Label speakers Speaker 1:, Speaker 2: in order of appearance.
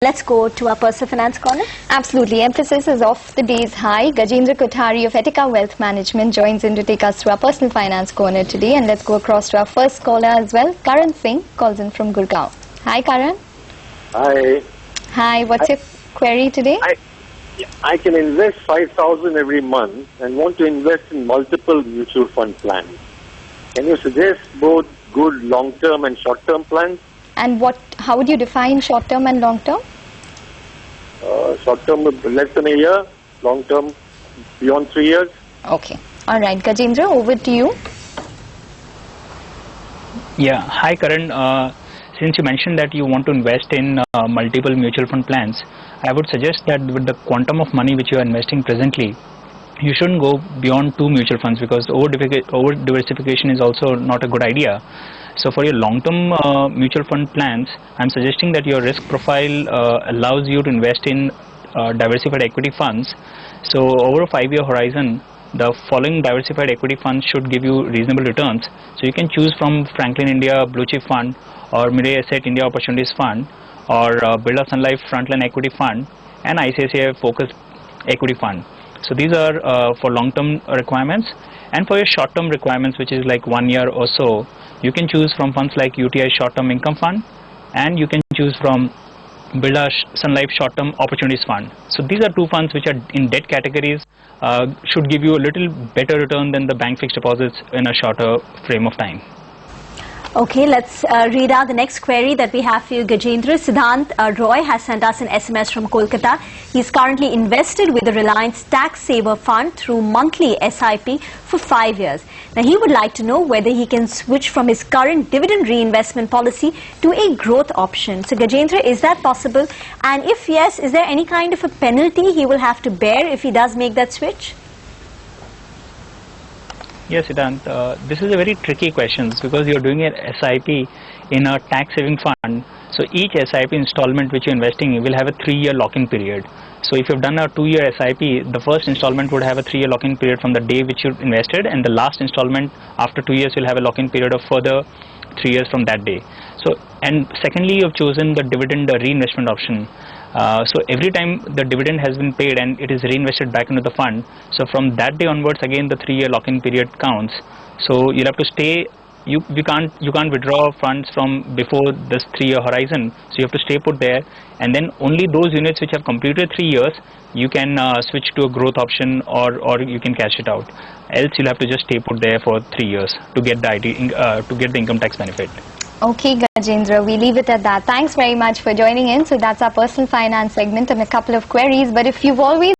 Speaker 1: Let's go to our personal finance corner.
Speaker 2: Absolutely. Emphasis is off the day's high. Gajendra Kothari of Etica Wealth Management joins in to take us through our personal finance corner today. And let's go across to our first caller as well. Karan Singh calls in from Gurgaon. Hi, Karan.
Speaker 3: Hi.
Speaker 2: Hi. What's your query today?
Speaker 3: I can invest 5,000 every month and want to invest in multiple mutual fund plans. Can you suggest both good long-term and short-term plans?
Speaker 2: And how would you define short-term and long-term?
Speaker 3: Short-term less than a year, long-term beyond 3 years.
Speaker 2: Okay. All right. Gajendra, over to you.
Speaker 4: Yeah. Hi, Karan. Since you mentioned that you want to invest in multiple mutual fund plans, I would suggest that with the quantum of money which you are investing presently, you shouldn't go beyond 2 mutual funds because over diversification is also not a good idea. So for your long-term mutual fund plans, I'm suggesting that your risk profile allows you to invest in diversified equity funds. So over a 5-year horizon, the following diversified equity funds should give you reasonable returns. So you can choose from Franklin India Blue Chip Fund or Mirae Asset India Opportunities Fund or Birla Sun Life Frontline Equity Fund and ICICI Focus Equity Fund. So these are for long-term requirements, and for your short-term requirements, which is like 1 year or so, you can choose from funds like UTI Short-Term Income Fund, and you can choose from Birla Sun Life Short-Term Opportunities Fund. So these are 2 funds which are in debt categories, should give you a little better return than the bank fixed deposits in a shorter frame of time.
Speaker 1: Okay, let's read out the next query that we have for you, Gajendra. Siddhant Roy has sent us an SMS from Kolkata. He's currently invested with the Reliance Tax Saver Fund through monthly SIP for 5 years. Now, he would like to know whether he can switch from his current dividend reinvestment policy to a growth option. So, Gajendra, is that possible? And if yes, is there any kind of a penalty he will have to bear if he does make that switch?
Speaker 4: Yes, Siddhant, this is a very tricky question because you're doing an SIP in a tax saving fund. So each SIP installment which you're investing in will have a 3-year lock-in period. So if you've done a 2-year SIP, the first installment would have a 3-year lock-in period from the day which you invested, and the last installment after 2 years will have a lock-in period of further 3 years from that day. So, and secondly, you've chosen the dividend reinvestment option. So every time the dividend has been paid and it is reinvested back into the fund, so from that day onwards again the 3-year lock-in period counts. So you'll have to stay, you can't withdraw funds from before this 3-year horizon, so you have to stay put there, and then only those units which have completed 3 years you can switch to a growth option or you can cash it out. Else you'll have to just stay put there for 3 years to get the income tax benefit.
Speaker 2: Okay, Gajendra, we leave it at that. Thanks very much for joining in. So that's our personal finance segment and a couple of queries. But if you've always